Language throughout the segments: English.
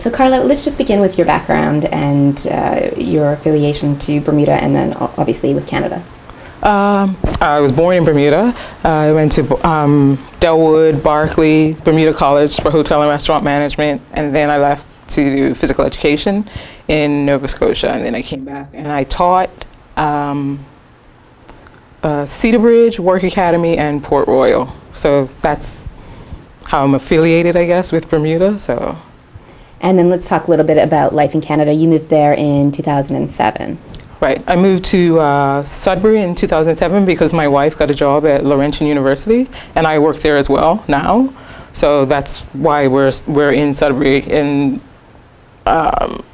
So Carla, let's just begin with your background and your affiliation to Bermuda, and then obviously with Canada. I was born in Bermuda. I went to Delwood, Berkeley, Bermuda College for hotel and restaurant management, and then I left to do physical education in Nova Scotia, and then I came back and I taught Cedarbridge, Work Academy, and Port Royal. So that's how I'm affiliated, I guess, with Bermuda. So. And then let's talk a little bit about life in Canada. You moved there in 2007. Right. I moved to Sudbury in 2007 because my wife got a job at Laurentian University, and I work there as well now. So that's why we're in Sudbury. And I'm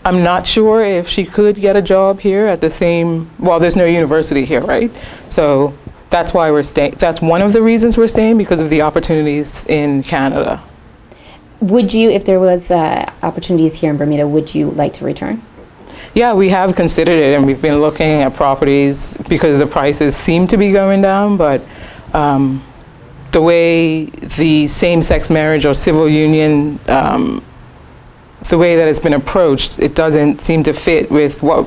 not sure if she could get a job here at the same. Well, there's no university here, right? So that's why we're staying. That's one of the reasons we're staying, because of the opportunities in Canada. Would you, if there was opportunities here in Bermuda, would you like to return? Yeah, we have considered it, and we've been looking at properties because the prices seem to be going down, but the way the same-sex marriage or civil union, the way that it's been approached, it doesn't seem to fit with what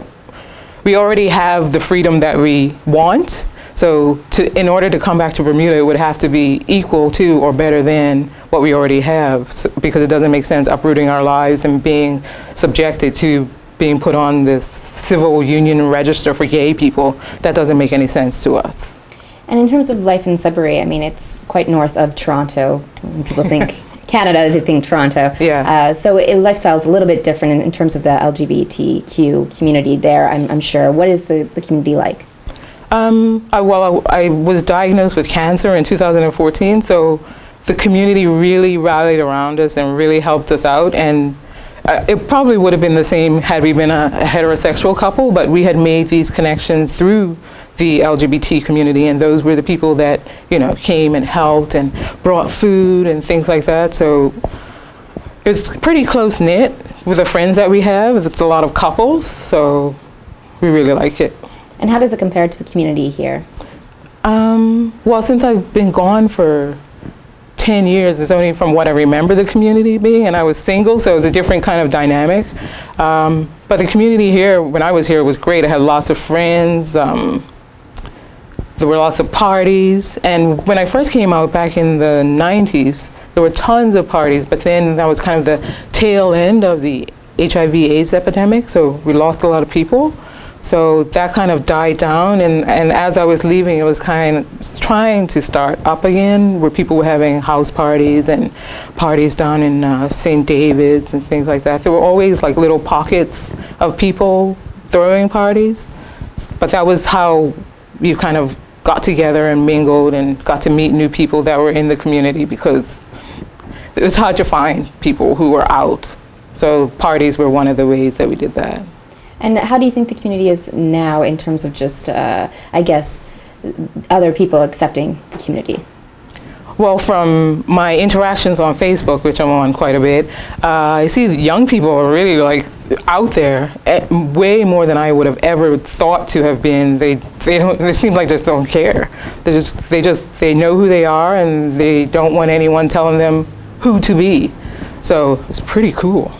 we already have, the freedom that we want. So in order to come back to Bermuda, it would have to be equal to or better than what we already have, because it doesn't make sense uprooting our lives and being subjected to being put on this civil union register for gay people. That doesn't make any sense to us. And in terms of life in Sudbury, I mean, it's quite north of Toronto. When people think Canada, they think Toronto. Yeah. So lifestyle is a little bit different in terms of the LGBTQ community there, I'm sure. What is the community like? I was diagnosed with cancer in 2014, so the community really rallied around us and really helped us out. And it probably would have been the same had we been a heterosexual couple, but we had made these connections through the LGBT community, and those were the people that, you know, came and helped and brought food and things like that. So it's pretty close-knit with the friends that we have. It's a lot of couples, so we really like it. And how does it compare to the community here? Well, since I've been gone for 10 years, it's only from what I remember the community being, and I was single, so it was a different kind of dynamic. But the community here, when I was here, was great. I had lots of friends. There were lots of parties. And when I first came out back in the 90s, there were tons of parties, but then that was kind of the tail end of the HIV/AIDS epidemic, so we lost a lot of people. So that kind of died down, and as I was leaving, it was kind of trying to start up again, where people were having house parties and parties down in St. David's and things like that. There were always like little pockets of people throwing parties, but that was how you kind of got together and mingled and got to meet new people that were in the community, because it was hard to find people who were out. So parties were one of the ways that we did that. And how do you think the community is now in terms of just, I guess, other people accepting the community? Well, from my interactions on Facebook, which I'm on quite a bit, I see that young people are really like out there, way more than I would have ever thought to have been. They seem like just don't care. They know who they are, and they don't want anyone telling them who to be. So it's pretty cool.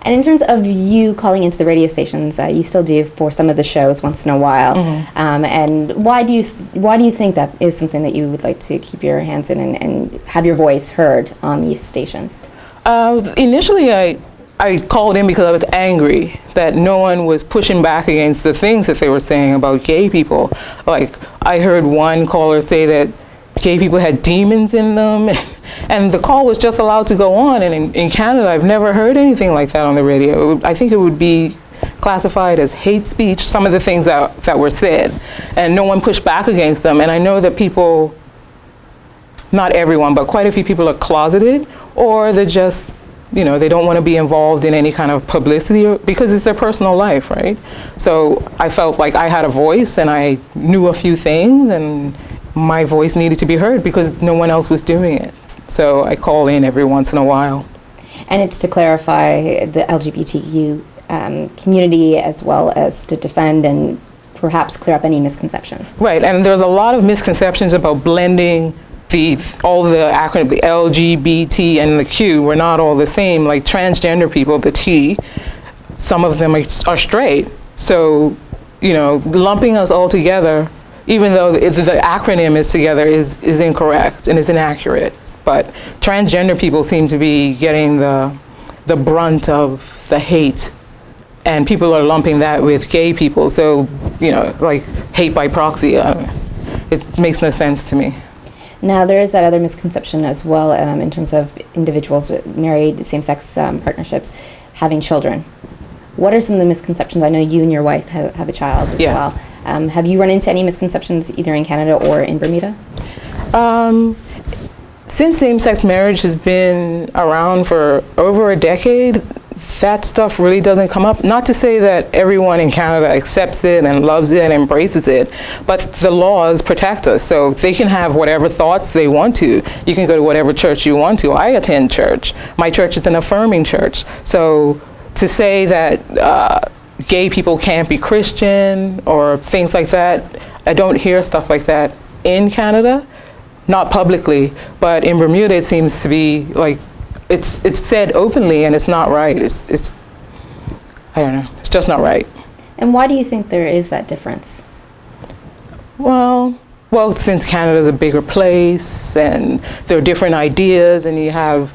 And in terms of you calling into the radio stations, you still do for some of the shows once in a while. Mm-hmm. And why do you think that is something that you would like to keep your hands in and have your voice heard on these stations? Initially, I called in because I was angry that no one was pushing back against the things that they were saying about gay people. Like, I heard one caller say that gay people had demons in them, and the call was just allowed to go on. And in Canada, I've never heard anything like that on the radio. I think it would be classified as hate speech, some of the things that were said, and no one pushed back against them. And I know that people, not everyone, but quite a few people are closeted, or they're just, you know, they don't want to be involved in any kind of publicity because it's their personal life, right? So I felt like I had a voice and I knew a few things, and my voice needed to be heard because no one else was doing it. So I call in every once in a while. And it's to clarify the LGBTQ community, as well as to defend and perhaps clear up any misconceptions. Right, and there's a lot of misconceptions about blending all the acronyms, the LGBT and the Q, were not all the same. Like transgender people, the T, some of them are straight. So, lumping us all together, even though the acronym is together, is incorrect and is inaccurate. But transgender people seem to be getting the brunt of the hate, and people are lumping that with gay people. So, like hate by proxy. It makes no sense to me. Now, there is that other misconception as well in terms of individuals with married same-sex partnerships having children. What are some of the misconceptions? I know you and your wife have a child as Yes. well. Have you run into any misconceptions either in Canada or in Bermuda? Since same-sex marriage has been around for over a decade, that stuff really doesn't come up. Not to say that everyone in Canada accepts it and loves it and embraces it, but the laws protect us. So they can have whatever thoughts they want to. You can go to whatever church you want to. I attend church. My church is an affirming church. So to say that gay people can't be Christian or things like that, I don't hear stuff like that in Canada. Not publicly, but in Bermuda it seems to be like it's said openly, and it's not right. It's I don't know. It's just not right. And why do you think there is that difference? Well, since Canada's a bigger place, and there are different ideas, and you have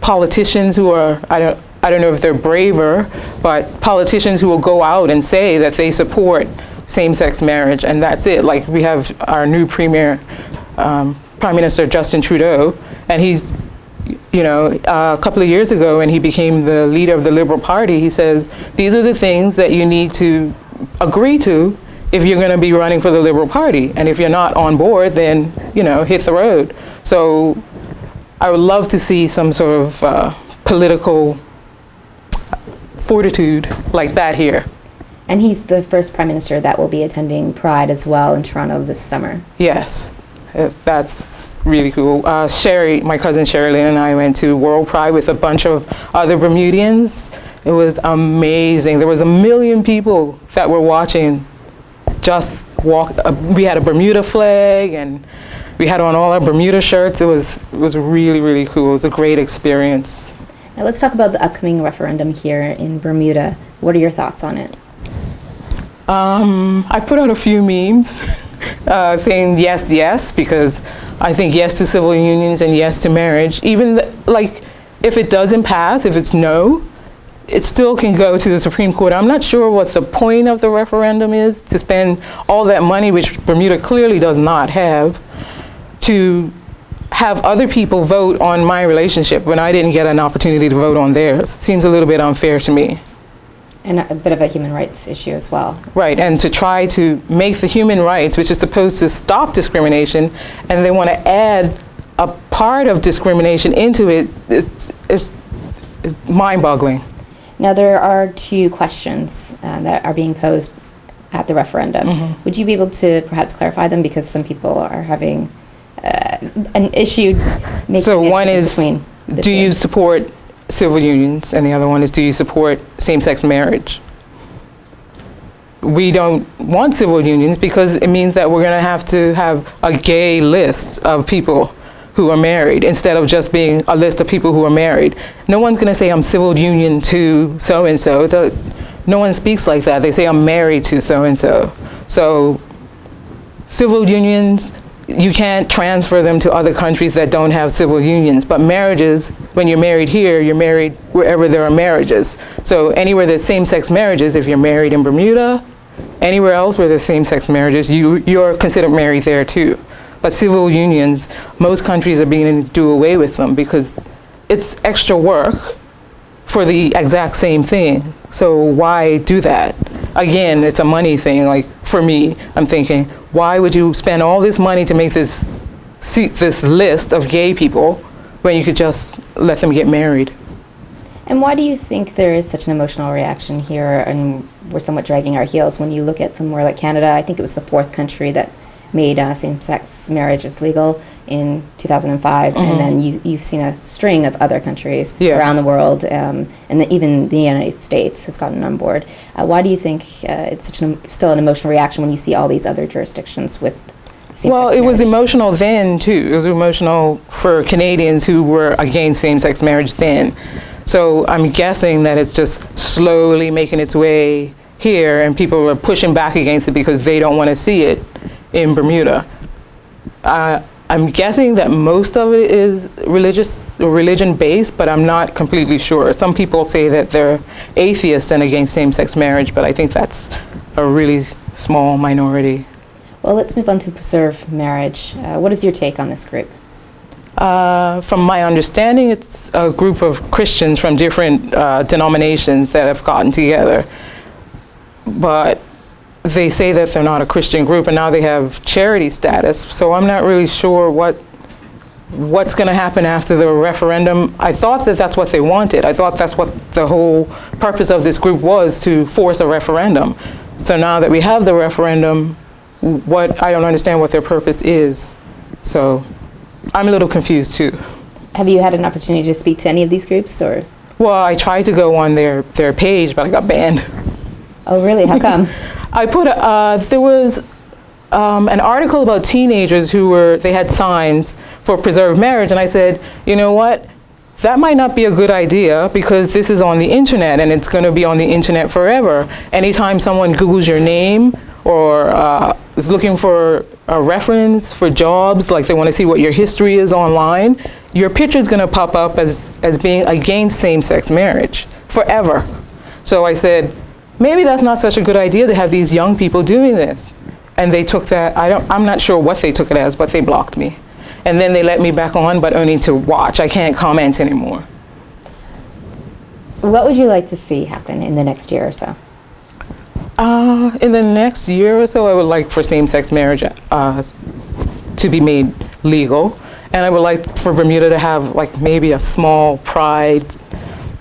politicians who are I don't know if they're braver, but politicians who will go out and say that they support same-sex marriage, and that's it. Like we have our new Prime Minister Justin Trudeau, and he's, a couple of years ago when he became the leader of the Liberal Party, he says, these are the things that you need to agree to if you're going to be running for the Liberal Party. And if you're not on board, then, hit the road. So I would love to see some sort of political fortitude like that here. And he's the first Prime Minister that will be attending Pride as well in Toronto this summer. Yes, that's really cool. My cousin Sherry Lynn and I went to World Pride with a bunch of other Bermudians. It was amazing. There was 1 million people that were watching just walk. We had a Bermuda flag, and we had on all our Bermuda shirts. It was really, really cool. It was a great experience. Now let's talk about the upcoming referendum here in Bermuda. What are your thoughts on it? I put out a few memes saying yes, yes, because I think yes to civil unions and yes to marriage. Even if it doesn't pass, if it's no, it still can go to the Supreme Court. I'm not sure what the point of the referendum is, to spend all that money, which Bermuda clearly does not have, to have other people vote on my relationship when I didn't get an opportunity to vote on theirs. Seems a little bit unfair to me. And a bit of a human rights issue as well. Right, and to try to make the human rights, which is supposed to stop discrimination, and they want to add a part of discrimination into it, it's mind-boggling. Now there are two questions that are being posed at the referendum. Mm-hmm. Would you be able to perhaps clarify them, because some people are having an issue making so one is, between the do two. you support civil unions, and the other one is, do you support same-sex marriage? We don't want civil unions because it means that we're going to have a gay list of people who are married instead of just being a list of people who are married. No one's going to say I'm civil union to so-and-so. No one speaks like that. They say I'm married to so-and-so. So civil unions, you can't transfer them to other countries that don't have civil unions. But marriages, when you're married here, you're married wherever there are marriages. So anywhere there's same-sex marriages, if you're married in Bermuda, anywhere else where there's same-sex marriages, you're considered married there too. But civil unions, most countries are beginning to do away with them because it's extra work for the exact same thing. So why do that? Again, it's a money thing. Like for me, I'm thinking, why would you spend all this money to make this list of gay people when you could just let them get married? And why do you think there is such an emotional reaction here, and we're somewhat dragging our heels when you look at somewhere like Canada? I think it was the 4th country that made same-sex marriages legal in 2005, mm-hmm. and then you've seen a string of other countries around the world, and even the United States has gotten on board. Why do you think it's still an emotional reaction when you see all these other jurisdictions with Well, it was emotional then, too. It was emotional for Canadians who were against same-sex marriage then. So I'm guessing that it's just slowly making its way here, and people are pushing back against it because they don't want to see it in Bermuda. I'm guessing that most of it is religion-based, but I'm not completely sure. Some people say that they're atheists and against same-sex marriage, but I think that's a really small minority. Well, let's move on to preserve marriage. What is your take on this group? From my understanding, it's a group of Christians from different denominations that have gotten together. But they say that they're not a Christian group, and now they have charity status. So I'm not really sure what's going to happen after the referendum. I thought that that's what they wanted. I thought that's what the whole purpose of this group was, to force a referendum. So now that we have the referendum, I don't understand what their purpose is. So I'm a little confused too. Have you had an opportunity to speak to any of these groups, or? Well, I tried to go on their page, but I got banned. Oh, really? How come? I put there was an article about teenagers they had signs for preserved marriage, and I said, you know what? That might not be a good idea, because this is on the internet and it's going to be on the internet forever. Anytime someone Googles your name or is looking for a reference for jobs, like they want to see what your history is online, your picture is going to pop up as being against same-sex marriage forever. So I said, maybe that's not such a good idea to have these young people doing this. And they took that, I'm not sure what they took it as, but they blocked me. And then they let me back on, but only to watch. I can't comment anymore. What would you like to see happen in the next year or so? In the next year or so, I would like for same-sex marriage to be made legal. And I would like for Bermuda to have like maybe a small pride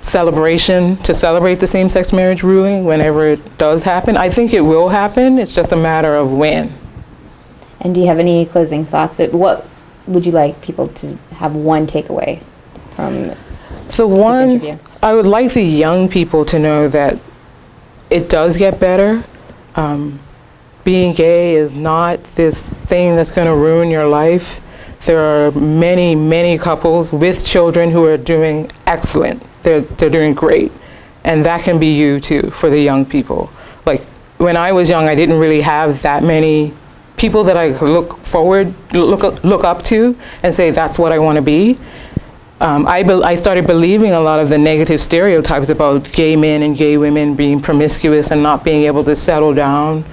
celebration to celebrate the same-sex marriage ruling whenever it does happen. I think it will happen. It's just a matter of when. And do you have any closing thoughts? What would you like people to have one takeaway from this interview? I would like the young people to know that it does get better. Being gay is not this thing that's going to ruin your life. There are many, many couples with children who are doing excellent. They're doing great. And that can be you too, for the young people. Like when I was young, I didn't really have that many people that I could look up to and say, that's what I want to be. I started believing a lot of the negative stereotypes about gay men and gay women being promiscuous and not being able to settle down.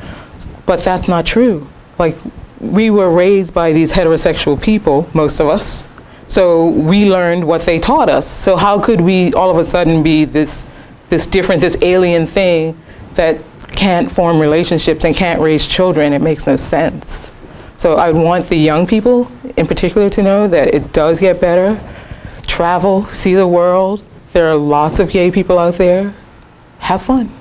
But that's not true. Like, we were raised by these heterosexual people, most of us. So we learned what they taught us. So how could we all of a sudden be this different, this alien thing that can't form relationships and can't raise children? It makes no sense. So I want the young people in particular to know that it does get better. Travel, see the world. There are lots of gay people out there. Have fun.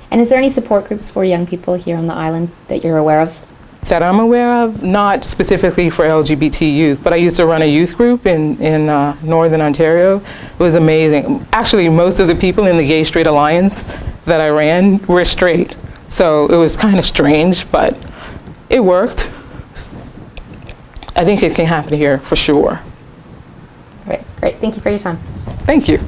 And is there any support groups for young people here on the island that you're aware of? That I'm aware of, not specifically for LGBT youth, but I used to run a youth group in Northern Ontario. It was amazing. Actually, most of the people in the Gay Straight Alliance that I ran were straight. So it was kind of strange, but it worked. I think it can happen here for sure. Great. Thank you for your time. Thank you.